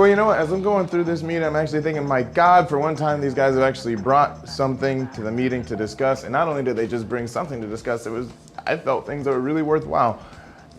you know what? As I'm going through this meeting, I'm actually thinking, my God, for one time, these guys have actually brought something to the meeting to discuss. And not only did they just bring something to discuss, I felt things that were really worthwhile.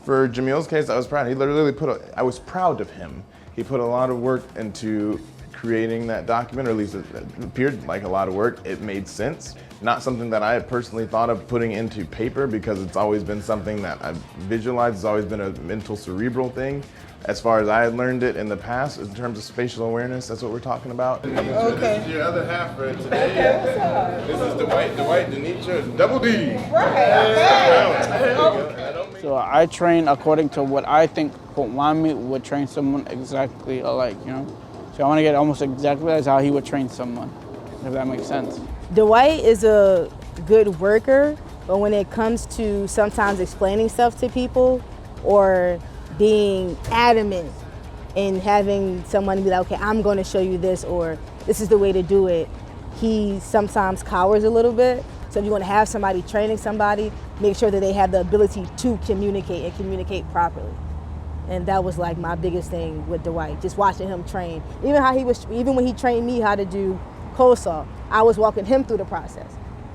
For Jamil's case, I was proud. I was proud of him. He put a lot of work into creating that document, or at least it appeared like a lot of work. It made sense. Not something that I had personally thought of putting into paper, because it's always been something that I've visualized. It's always been a mental, cerebral thing. As far as I had learned it in the past, in terms of spatial awareness, that's what we're talking about. Okay. This is your other half for today. Okay, what's up? This is Dwight, Denitra, Double D. Right. So I train according to what I think Kwame would train someone exactly alike, you know? So I want to get almost exactly as how he would train someone, if that makes sense. Dwight is a good worker, but when it comes to sometimes explaining stuff to people or being adamant and having someone be like, okay, I'm going to show you this, or this is the way to do it, he sometimes cowers a little bit. So if you want to have somebody training somebody, make sure that they have the ability to communicate and communicate properly. And that was like my biggest thing with Dwight, just watching him train. Even when he trained me how to do cold saw, I was walking him through the process.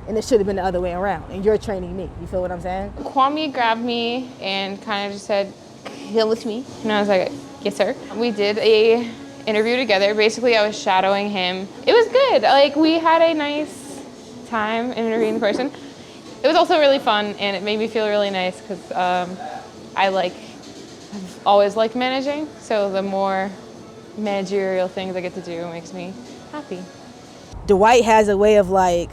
And it should have been the other way around. And you're training me. You feel what I'm saying? Kwame grabbed me and kind of just said, "Come with me." And I was like, "Yes, sir." We did a interview together. Basically, I was shadowing him. It was good. Like, we had a nice time interviewing the person. It was also really fun, and it made me feel really nice because I've always liked managing. So the more managerial things I get to do makes me happy. Dwight has a way of like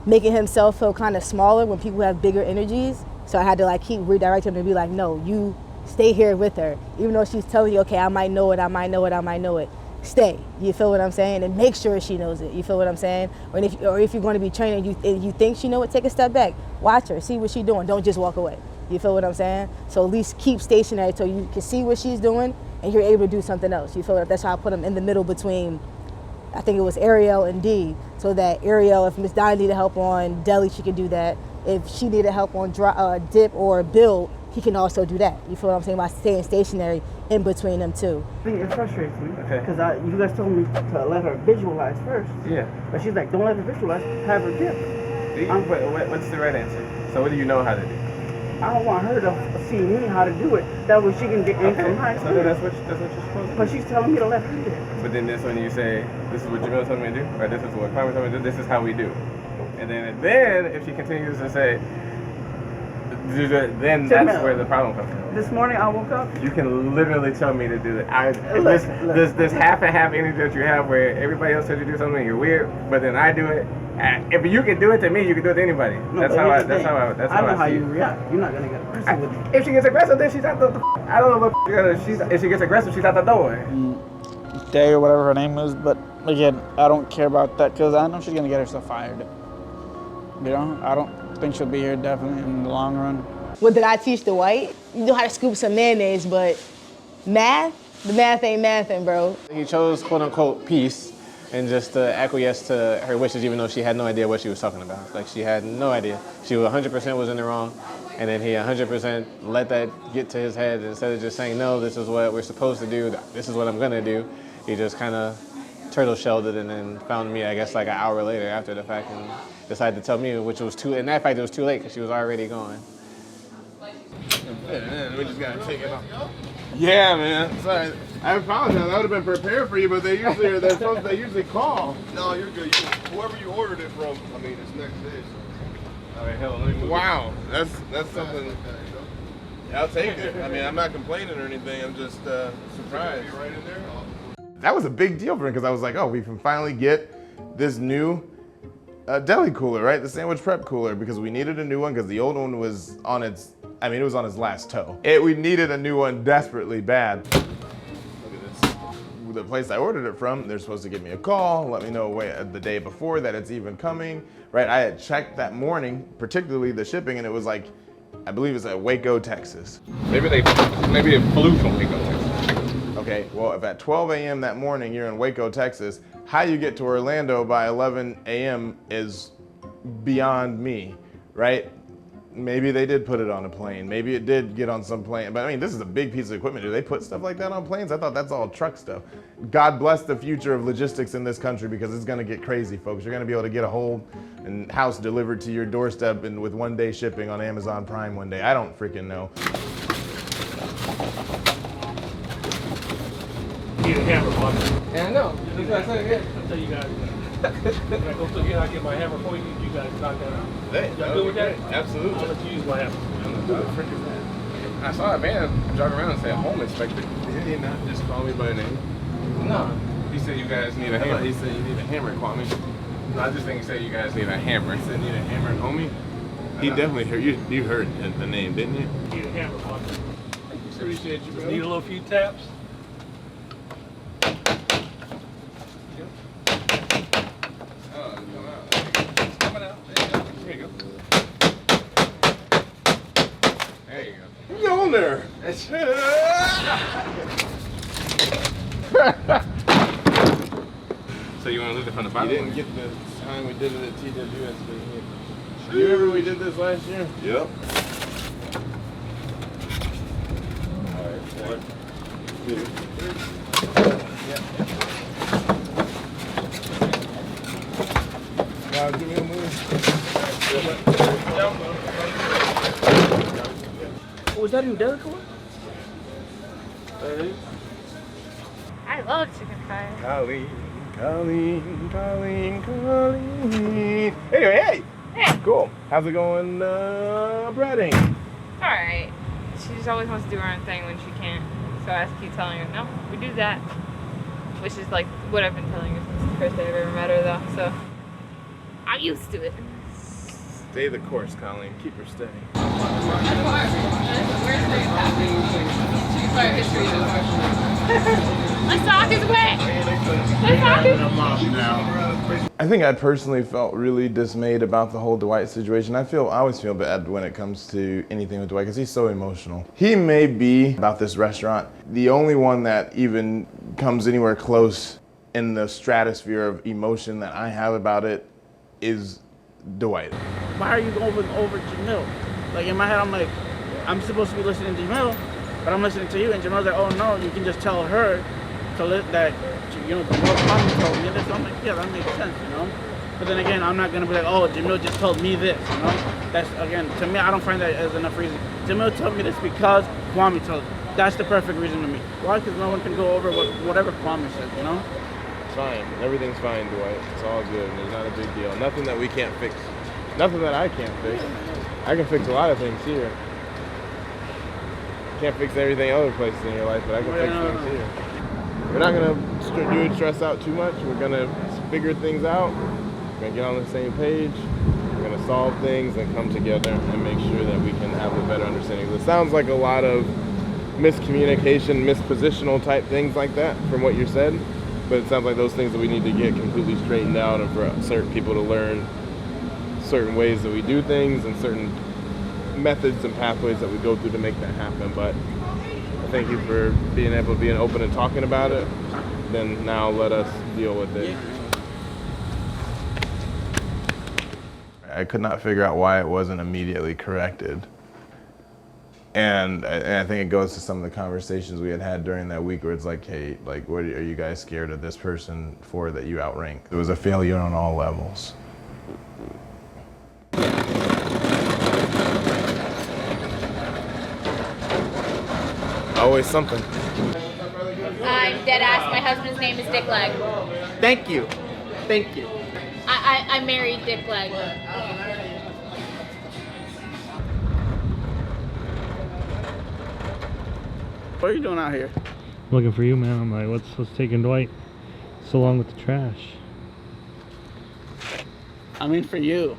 making himself feel kind of smaller when people have bigger energies. So I had to like keep redirecting him to be like, no, you stay here with her. Even though she's telling you, okay, I might know it, I might know it, I might know it. Stay. You feel what I'm saying? And make sure she knows it. You feel what I'm saying? Or if you're going to be training and you think she know it, take a step back. Watch her. See what she's doing. Don't just walk away. You feel what I'm saying? So at least keep stationary so you can see what she's doing and you're able to do something else. You feel what? That's how I put them in the middle between, I think it was Ariel and D, so that Ariel, if Miss Donna needed help on deli, she could do that. If she needed help on dip or build, he can also do that. You feel what I'm saying? By staying stationary in between them two. It frustrates me because you guys told me to let her visualize first. Yeah. But she's like, don't let her visualize, have her dip. What's the right answer? So what do you know how to do? I don't want her to see me how to do it. That way she can get in from my So then that's what you're supposed to do. But she's telling me to let her dip. But then this when you say, this is what Jamil told me to do, or this is what Kwame told me to do, this is how we do. And then if she continues to say, then that's where the problem comes from. This morning I woke up. You can literally tell me to do it. This half and half energy that you have where everybody else tells you to do something, you're weird, but then I do it. If you can do it to me, you can do it to anybody. No, that's how I know how see you it. react. You're not gonna get aggressive with me. If she gets aggressive, then she's out the. I don't know what. If she gets aggressive, she's out the door. Day or whatever her name is, but again, I don't care about that because I know she's gonna get herself fired. You know, I don't think she'll be here definitely in the long run. What did I teach Dwight? You know how to scoop some mayonnaise, but the math ain't mathin', bro. He chose quote unquote peace and just to acquiesce to her wishes even though she had no idea what she was talking about. Like she had no idea. She 100% was in the wrong, and then he 100% let that get to his head. Instead of just saying, no, this is what we're supposed to do, this is what I'm gonna do, he just kind of turtle shelled it and then found me, I guess, like an hour later after the fact and decided to tell me, which was too, in that fact, it was too late because she was already gone. Man, we just gotta take it off. Yeah, man. Sorry. I apologize. I would have been prepared for you, but they usually call. No, you're good. Whoever you ordered it from, I mean, it's next day. So. All right, hell, let me move. Wow, that's something. Yeah, I'll take it. I mean, I'm not complaining or anything. I'm just surprised. Right in there. That was a big deal for me because I was like, oh, we can finally get this new deli cooler, right? The sandwich prep cooler, because we needed a new one because the old one was on its. I mean, it was on his last toe. We needed a new one desperately bad. Look at this. The place I ordered it from, they're supposed to give me a call, let me know the day before that it's even coming, right? I had checked that morning, particularly the shipping, and it was like, I believe it's at Waco, Texas. Maybe it flew from Waco, Texas. Okay, well, if at 12 a.m. that morning you're in Waco, Texas, how you get to Orlando by 11 a.m. is beyond me, right? maybe they did put it on a plane. Maybe it did get on some plane. But I mean, this is a big piece of equipment. Do they put stuff like that on planes? I thought that's all truck stuff. God bless the future of logistics in this country because it's gonna get crazy, folks. You're gonna be able to get a whole house delivered to your doorstep and with 1 day shipping on Amazon Prime one day. I don't freaking know. Need a hammer, Kwame. Yeah, I know. That's what I said. Yeah. I'll tell you guys. When I go through here, I get my hammer for you. You guys knock that out. Y'all good with that? Absolutely. I'll let you use my hammer. I saw a man jog around and say home inspector. Did he not just call me by name? No. He said you guys need a hammer. He said you need a hammer, Kwame. No, I just think he said you guys need a hammer. He said need a hammer, homie. He definitely heard you heard the name, didn't you? Need a hammer, Kwame. Appreciate you, bro. Need a little few taps. Yonder. So you want to leave it from the You bottom? didn't get the time we did it at TWS. Do you remember we did this last year? Yep. Alright, 1, 2, 3. Yep. Now give me a move. Was that who Derek was? I love chicken fries. Colleen. Anyway, hey! Hey. Cool. How's it going, breading? It's alright. She just always wants to do her own thing when she can't. So I keep telling her, no, we do that. Which is like what I've been telling her since the first day I've ever met her though. So I'm used to it. Stay the course, Colleen. Keep her steady. My sock is wet! My sock is I think I personally felt really dismayed about the whole Dwight situation. I always feel bad when it comes to anything with Dwight because he's so emotional. He may be, about this restaurant, the only one that even comes anywhere close in the stratosphere of emotion that I have about it is Dwight. Why are you over Jamil? Like in my head, I'm like, I'm supposed to be listening to Jamil, but I'm listening to you, and Jamil's like, oh no, you can just tell her that, you know, Jamil Kwame told me this. I'm like, yeah, that makes sense, you know? But then again, I'm not gonna be like, oh, Jamil just told me this, you know? That's, again, to me, I don't find that as enough reason. Jamil told me this because Kwame told me. That's the perfect reason to me. Why? Because no one can go over whatever Kwame said, you know? It's fine. Everything's fine, Dwight. It's all good. It's not a big deal. Nothing that we can't fix. Nothing that I can't fix. I can fix a lot of things here. Can't fix everything other places in your life, but I can fix things here. We're not gonna stress out too much. We're gonna figure things out. We're gonna get on the same page. We're gonna solve things and come together and make sure that we can have a better understanding. It sounds like a lot of miscommunication, mispositional type things like that from what you said, but it sounds like those things that we need to get completely straightened out and for certain people to learn certain ways that we do things and certain methods and pathways that we go through to make that happen. But I thank you for being able to be open and talking about it. Then now let us deal with it. I could not figure out why it wasn't immediately corrected. And I think it goes to some of the conversations we had during that week where it's like, hey, like, what are you guys scared of this person for that you outranked? It was a failure on all levels. Always something. I'm dead ass. My husband's name is Dick Leg. Thank you. Thank you. I married Dick Leg. What are you doing out here? Looking for you, man. I'm like, what's taking Dwight so long with the trash? I mean, for you.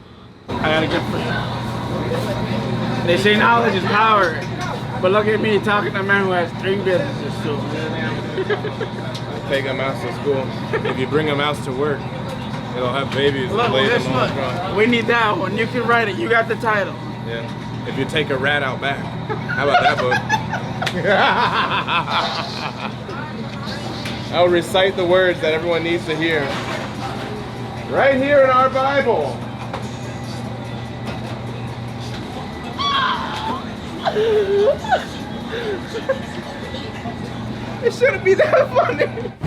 I gotta get for you. They say knowledge is power, but look at me talking to a man who has 3 businesses too. Take a mouse to school. If you bring a mouse to work, it'll have babies. Look, and lay this them on the one. front. We need that one. You can write it. You got the title. Yeah. If you take a rat out back. How about that book? I'll recite the words that everyone needs to hear. Right here in our Bible. It shouldn't be that funny.